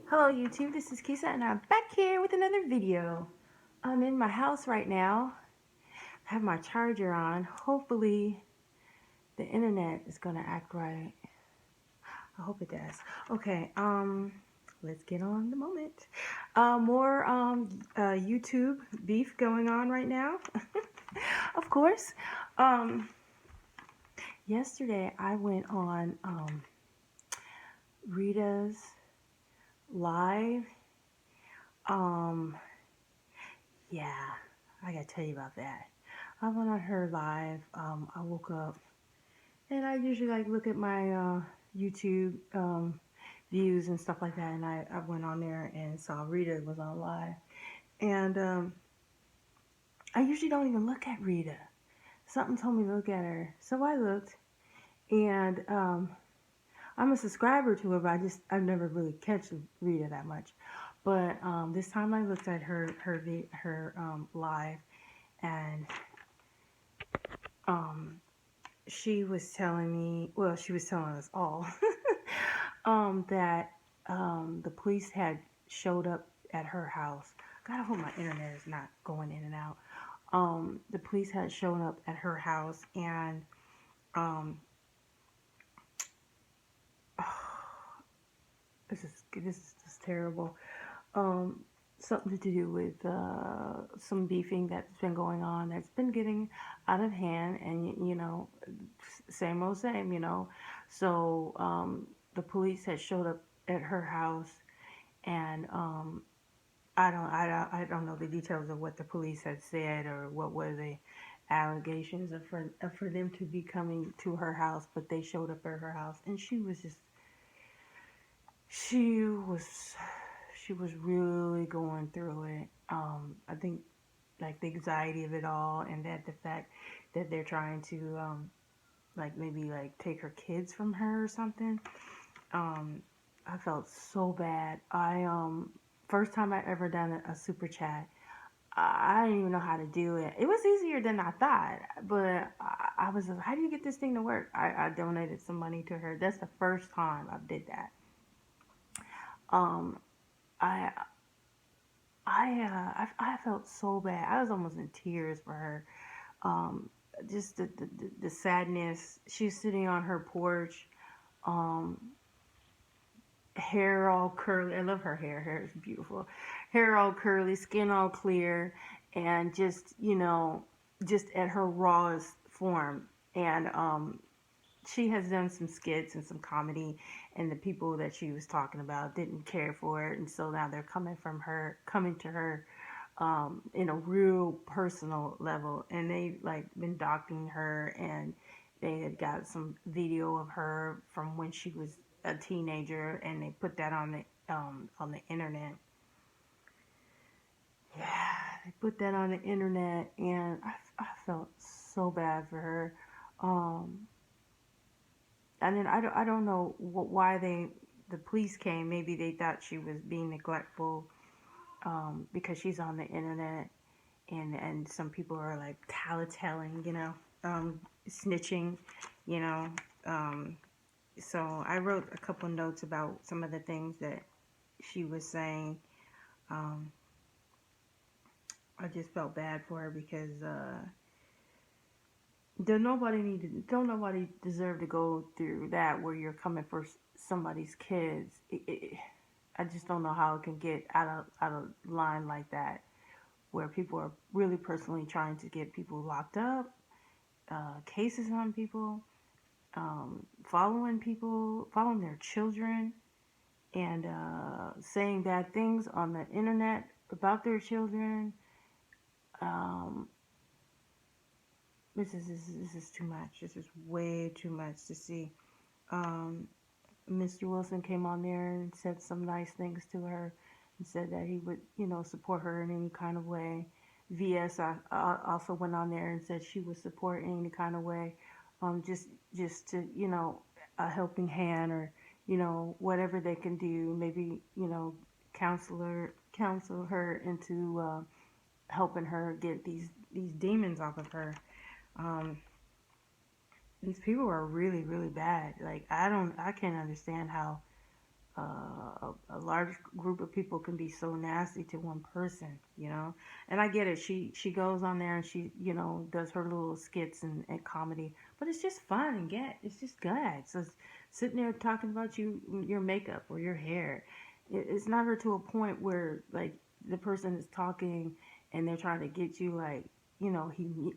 Hello YouTube, this is Kisa and I'm back here with another video. I'm in my house right now. I have my charger on. Hopefully the internet is gonna act right. I hope it does. Okay, let's get on the moment. More YouTube beef going on right now. Of course. Yesterday I went on Rita's live. Yeah, I gotta tell you about that. I went on her live. I woke up and I usually like look at my YouTube views and stuff like that. And I went on there and saw Rita was on live. And I usually don't even look at Rita. Something told me to look at her. So I looked and I'm a subscriber to her, but I've never really catch Rita that much. But this time I looked at her live and she was telling me, well, she was telling us all that the police had showed up at her house. God, I hope my internet is not going in and out. The police had shown up at her house and this is just terrible. Something to do with some beefing that's been going on that's been getting out of hand, and same old same, So the police had showed up at her house, and I don't know the details of what the police had said or what were the allegations for them to be coming to her house, but they showed up at her house, and she was she was she was really going through it. I think like the anxiety of it all, and that the fact that they're trying to like maybe like take her kids from her or something. I felt so bad. I first time I ever done a super chat. I didn't even know how to do it. It was easier than I thought, but I was like, how do you get this thing to work? I donated some money to her. That's the first time I did that. Um, I I felt so bad. I was almost in tears for her. Um, just the sadness. She's sitting on her porch, um, hair all curly. I love her hair. Hair is beautiful. Hair all curly, skin all clear, and just just at her rawest form. And she has done some skits and some comedy, and the people that she was talking about didn't care for it, and so now they're coming to her in a real personal level, and they like been docking her, and they had got some video of her from when she was a teenager, and they put that on the internet. Yeah, they put that on the internet, and I felt so bad for her. Um, and then I don't know why the police came. Maybe they thought she was being neglectful because she's on the internet, and some people are like tattling, snitching, you know. Um, so I wrote a couple notes about some of the things that she was saying. Um, I just felt bad for her because don't nobody deserve to go through that where you're coming for somebody's kids. I just don't know how it can get out of line like that, where people are really personally trying to get people locked up, cases on people, following their children, and saying bad things on the internet about their children. Um, this is too much. This is way too much to see. Um, Mr. Wilson came on there and said some nice things to her and said that he would, support her in any kind of way. VS also went on there and said she would support in any kind of way, just to, a helping hand, or, whatever they can do. Maybe, counsel her into helping her get these demons off of her. Um, these people are really, really bad. Like I can't understand how a large group of people can be so nasty to one person, you know. And I get it. She goes on there and she, you know, does her little skits and comedy, but it's just fun and it's just good. So it's sitting there talking about your makeup or your hair. It's never to a point where like the person is talking and they're trying to get you like, you know,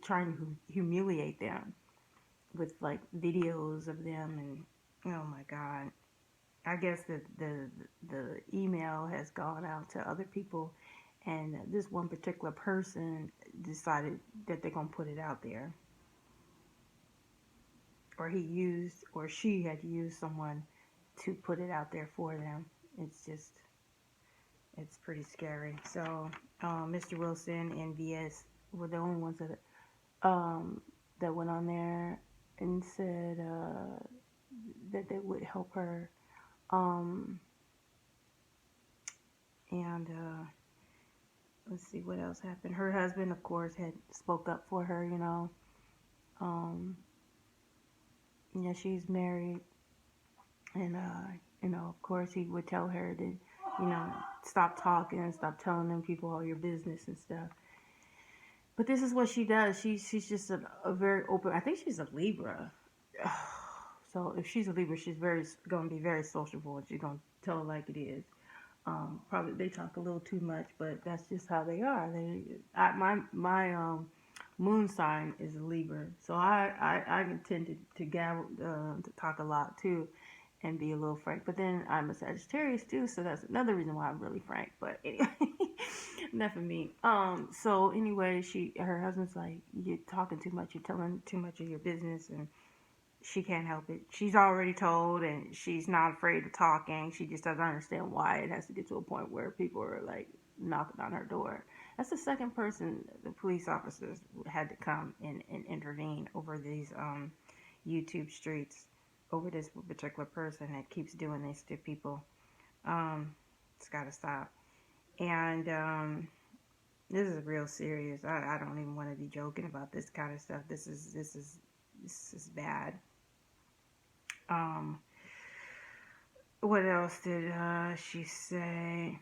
trying to humiliate them with like videos of them and oh my god. I guess the email has gone out to other people, and this one particular person decided that they're gonna put it out there, or he used, or she had used someone to put it out there for them. It's just, it's pretty scary. So, Mr. Wilson and VS were the only ones that went on there and said that they would help her. Um, and let's see what else happened. Her husband, of course, had spoke up for her. You know, um, yeah, she's married, and you know, of course, he would tell her to, you know, stop talking and stop telling them people all your business and stuff. But this is what she does. She's just a very open. I think she's a Libra. So if she's a Libra, she's very gonna be very sociable, and she's gonna tell it like it is. Probably they talk a little too much, but that's just how they are. My moon sign is a Libra, so I tend to gabble to talk a lot too, and be a little frank. But then I'm a Sagittarius too, so that's another reason why I'm really frank. But anyway, enough of me. So anyway, her husband's like, you're talking too much, you're telling too much of your business, and she can't help it. She's already told, and she's not afraid of talking. She just doesn't understand why it has to get to a point where people are like knocking on her door. That's the second person the police officers had to come and intervene over these YouTube streets, over this particular person that keeps doing this to people. Um, it's got to stop. And this is real serious. I don't even want to be joking about this kind of stuff. This is bad. Um, what else did she say?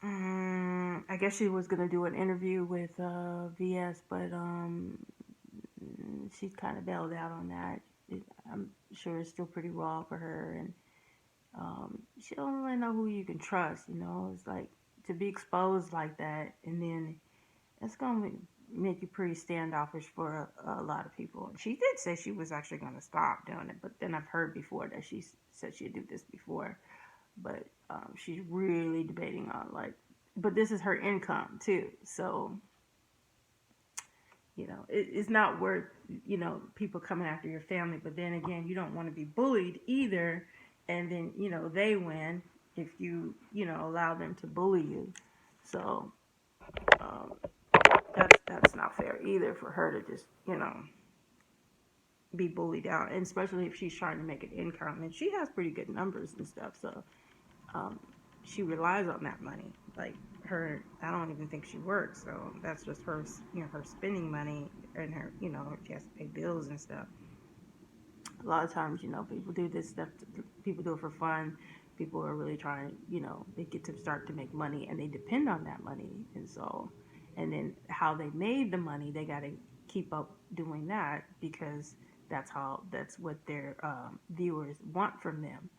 I guess she was gonna do an interview with VS, but she kind of bailed out on that. I'm sure it's still pretty raw for her, and she don't really know who you can trust. You know, it's like to be exposed like that, and then it's gonna make you pretty standoffish for a lot of people. And she did say she was actually gonna stop doing it, but then I've heard before that she said she'd do this before, but she's really debating on like, but this is her income too, so you know it's not worth, you know, people coming after your family. But then again, you don't want to be bullied either, and then you know they win if you know allow them to bully you. So um, that's not fair either for her to just, you know, be bullied out, and especially if she's trying to make an income, and she has pretty good numbers and stuff. So um, she relies on that money. Like her, I don't even think she works, so that's just her, you know, her spending money, and her, you know, she has to pay bills and stuff. A lot of times, you know, people do this stuff. People do it for fun. People are really trying, you know, they get to start to make money, and they depend on that money, and so, and then how they made the money, they got to keep up doing that because that's what their viewers want from them.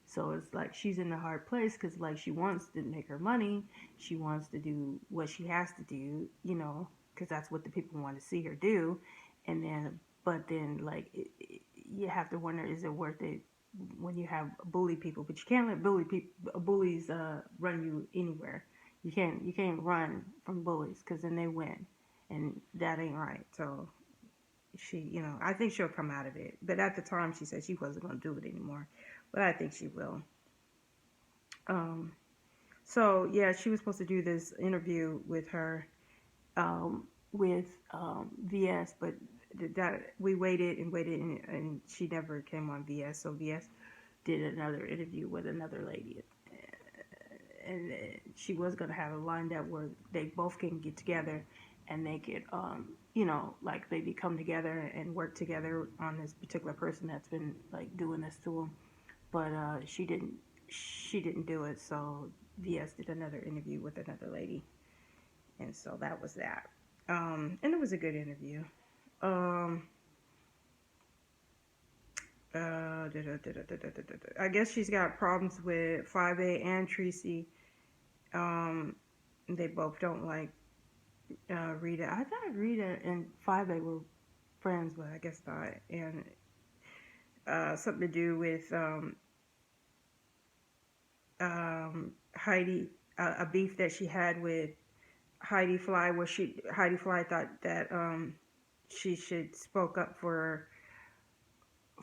So it's like she's in a hard place because like she wants to make her money, she wants to do what she has to do, you know, because that's what the people want to see her do, and then but then like you have to wonder, is it worth it when you have bully people? But you can't let bullies run you anywhere. You can't run from bullies because then they win, and that ain't right. So she, you know, I think she'll come out of it. But at the time, she said she wasn't going to do it anymore. But I think she will. Um, so yeah, she was supposed to do this interview with her, with VS, but that we waited and waited, and she never came on VS. So VS did another interview with another lady, and she was gonna have it lined up where they both can get together, and they could, you know, like maybe come together and work together on this particular person that's been like doing this to them. But she didn't. she didn't do it, so VS did another interview with another lady, and so that was that. And it was a good interview. Um, I guess she's got problems with 5A and Tracy. Um, they both don't like Rita. I thought Rita and 5A were friends, but I guess not. And something to do with Heidi, a beef that she had with Heidi Fly, where Heidi Fly thought that she should spoke up for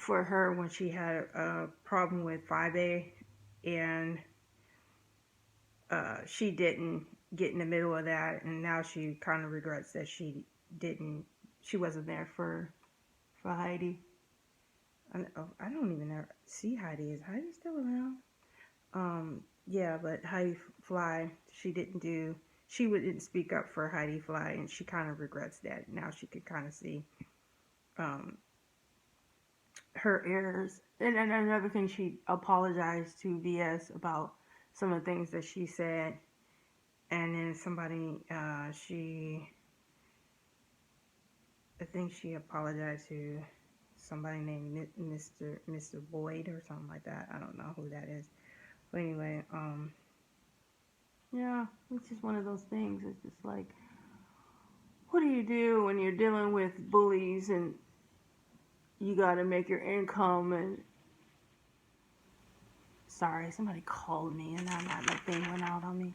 her when she had a problem with 5A, and she didn't get in the middle of that, and now she kind of regrets that she wasn't there for Heidi. I don't even ever see Heidi. Is Heidi still around? Yeah, but Heidi Fly, she wouldn't speak up for Heidi Fly, and she kind of regrets that. Now she could kind of see um, her errors. And another thing, she apologized to VS about some of the things that she said. And then I think she apologized to somebody named Mr. Boyd or something like that. I don't know who that is. But anyway, yeah, it's just one of those things. It's just like, what do you do when you're dealing with bullies and you gotta make your income? And sorry, somebody called me and now my thing went out on me.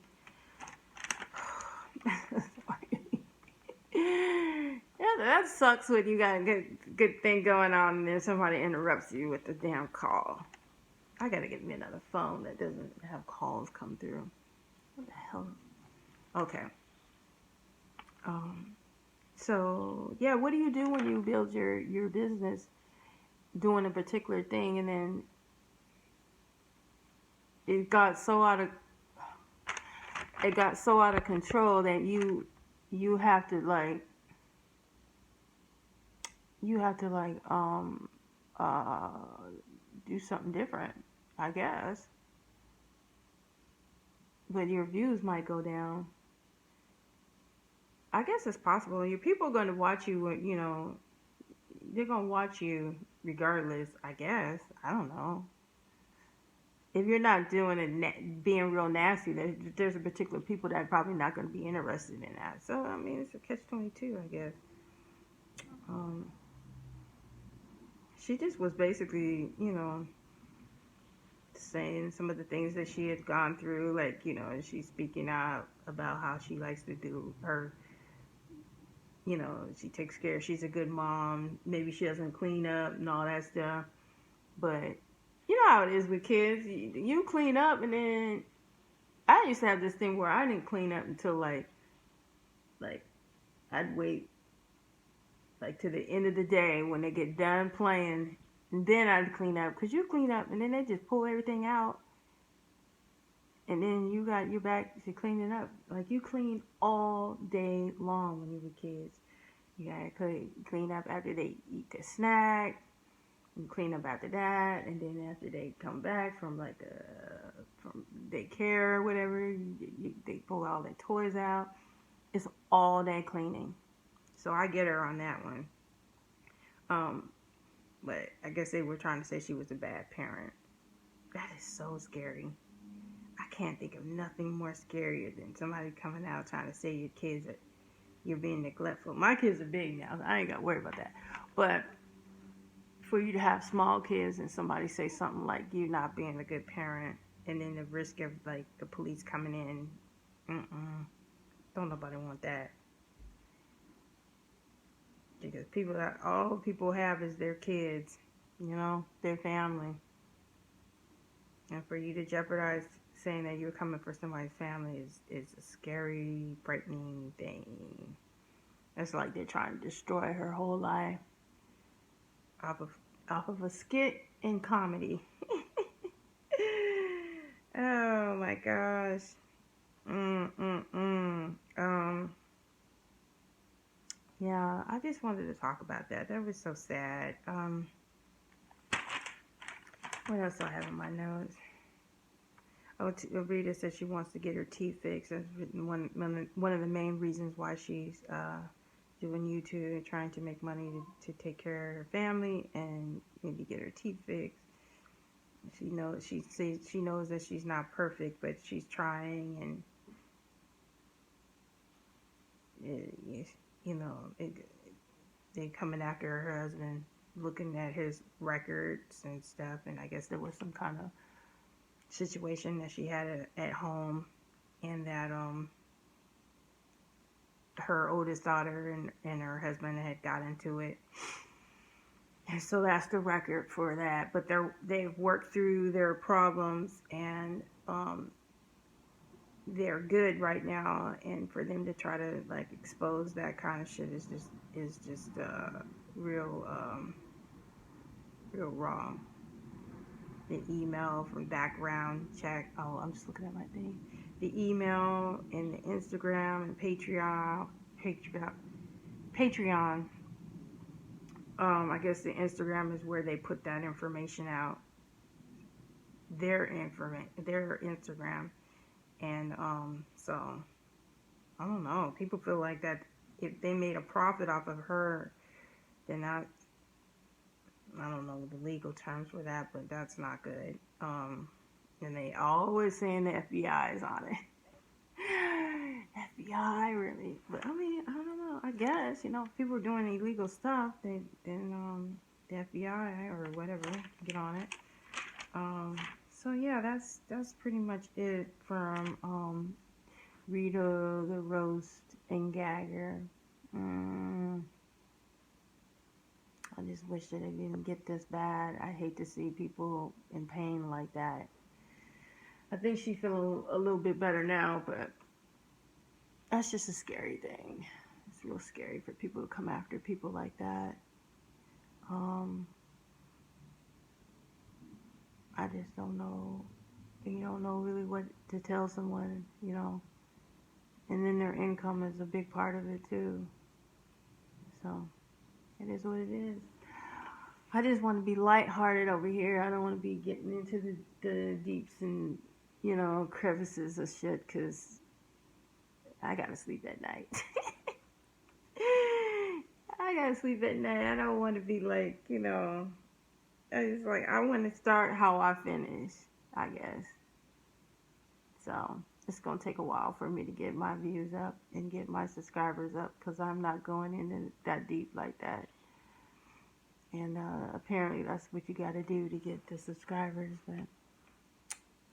Yeah, that sucks when you got a good thing going on and then somebody interrupts you with the damn call. I gotta get me another phone that doesn't have calls come through. What the hell? Okay. So yeah, what do you do when you build your business doing a particular thing and then it got so out of control that you have to uh do something different, I guess. But your views might go down. I guess it's possible. Your people are going to watch you, they're going to watch you regardless, I guess. I don't know. If you're not doing it, being real nasty, there's a particular people that are probably not going to be interested in that. So, I mean, it's a catch-22, I guess. She just was basically, saying some of the things that she had gone through, like, she's speaking out about how she likes to do her, she takes care, she's a good mom, maybe she doesn't clean up and all that stuff, but you know how it is with kids, you clean up, and then I used to have this thing where I didn't clean up until like I'd wait like to the end of the day when they get done playing, and then I'd clean up, because you clean up and then they just pull everything out, and then you're back to cleaning up. Like, you clean all day long when you were kids. You gotta clean up after they eat their snack, you clean up after that, and then after they come back from from daycare or whatever, they pull all their toys out. It's all day cleaning. So I get her on that one. But I guess they were trying to say she was a bad parent. That is so scary. I can't think of nothing more scarier than somebody coming out trying to say your kids that you're being neglectful. My kids are big now, so I ain't got to worry about that. But for you to have small kids and somebody say something like you're not being a good parent, and then the risk of like the police coming in, don't nobody want that. Because all people have is their kids, their family. And for you to jeopardize saying that you're coming for somebody's family is a scary, frightening thing. It's like they're trying to destroy her whole life off of a skit in comedy. Oh my gosh. Yeah, I just wanted to talk about that. That was so sad. What else do I have in my notes? Rita said she wants to get her teeth fixed. That's one of the main reasons why she's doing YouTube, trying to make money to take care of her family and maybe get her teeth fixed. She knows she knows that she's not perfect, but she's trying, and you know, they coming after her husband, looking at his records and stuff, and I guess there was some kind of situation that she had at home, and that her oldest daughter and her husband had got into it. And so that's the record for that. But they've worked through their problems, and they're good right now. And for them to try to like expose that kind of shit is just real real wrong. The email from background check. Oh, I'm just looking at my thing. The email and the Instagram and Patreon. I guess the Instagram is where they put that information out. Their Instagram, and so I don't know. People feel like that if they made a profit off of her, then I don't know the legal terms for that, but that's not good. And they always saying the FBI is on it. FBI, really? But I mean, I don't know. I guess, you know, if people are doing illegal stuff, then the FBI or whatever get on it. So yeah, that's pretty much it from Rita the Roast and Gagger. I just wish that it didn't get this bad. I hate to see people in pain like that. I think she's feeling a little bit better now, but that's just a scary thing. It's real scary for people to come after people like that. I just don't know. You don't know really what to tell someone, you know. And then their income is a big part of it too. So it is what it is. I just want to be lighthearted over here. I don't want to be getting into the deeps and, you know, crevices of shit, because I gotta sleep at night. I gotta sleep at night. I don't want to be like, you know, I want to start how I finish, I guess. So it's gonna take a while for me to get my views up and get my subscribers up, because I'm not going into that deep like that. And apparently that's what you gotta do to get the subscribers, but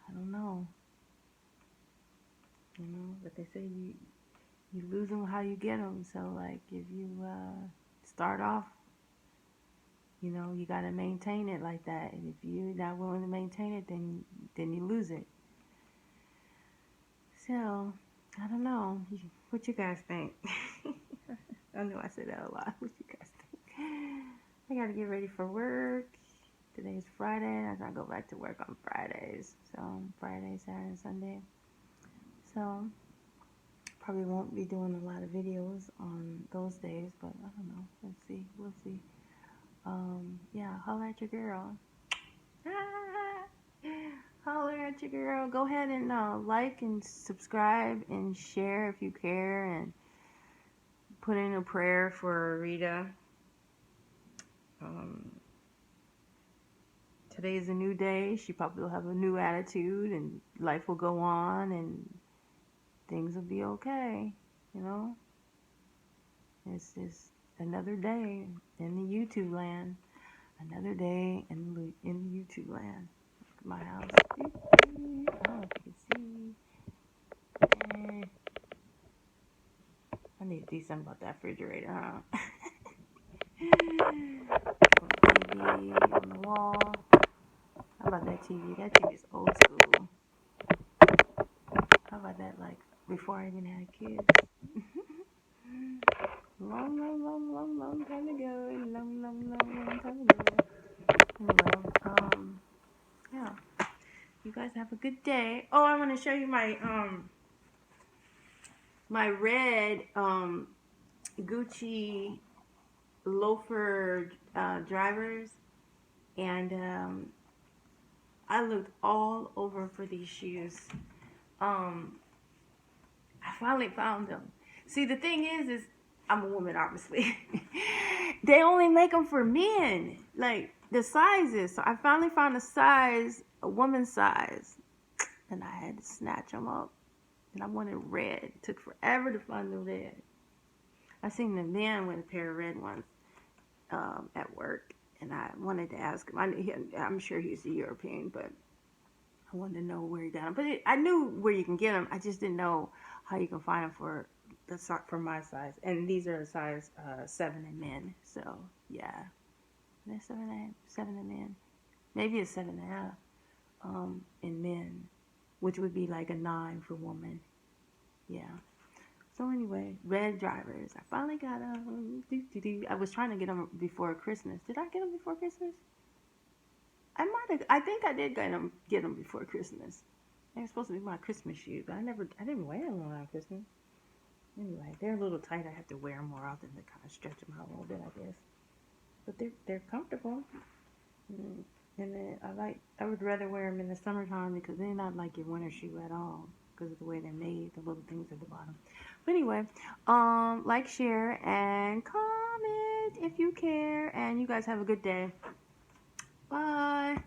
I don't know. You know, but they say you lose them how you get them. So like if you start off, you know, you gotta maintain it like that. And if you're not willing to maintain it, then you lose it. So I don't know. What you guys think? I know I say that a lot. What you guys think? I gotta get ready for work. Today's Friday, and I gotta go back to work on Fridays. So Friday, Saturday, Sunday. So probably won't be doing a lot of videos on those days, but I don't know. Let's see. We'll see. Yeah, holler at your girl. Holler at your girl. Go ahead and like and subscribe and share if you care, and put in a prayer for Rita. Today is a new day. She probably will have a new attitude, and life will go on, and things will be okay, you know? It's just another day in the YouTube land. Another day in the YouTube land. Look at my house. I don't know if you can see. I need to do something about that refrigerator, huh? TV on the wall. How about that TV? That TV is old school. How about that, like, before I even had kids? Long time ago. Long time ago. Anyway, yeah. You guys have a good day. Oh, I want to show you my, my red, Gucci loafer, drivers. And, I looked all over for these shoes. I finally found them. See, the thing is I'm a woman, obviously. They only make them for men, like the sizes. So I finally found a woman's size, and I had to snatch them up. And I wanted red. It took forever to find the red. I seen the man with a pair of red ones at work, and I wanted to ask him. I'm sure he's a European, but I wanted to know where he got them. But I knew where you can get them. I just didn't know how you can find them for my size. And these are a size 7 in men. So yeah, they're 7 in men. Maybe a 7.5 in men, which would be like a 9 for women. Yeah. So anyway, red drivers. I finally got them. I was trying to get them before Christmas. Did I get them before Christmas? I think I did get them before Christmas. They were supposed to be my Christmas shoes, but I didn't wear them around Christmas. Anyway, they're a little tight. I have to wear them more often to kind of stretch them out a little bit, I guess. But they're comfortable. And then I would rather wear them in the summertime because they're not like your winter shoe at all because of the way they're made, the little things at the bottom. But anyway, like, share, and comment if you care. And you guys have a good day. Bye.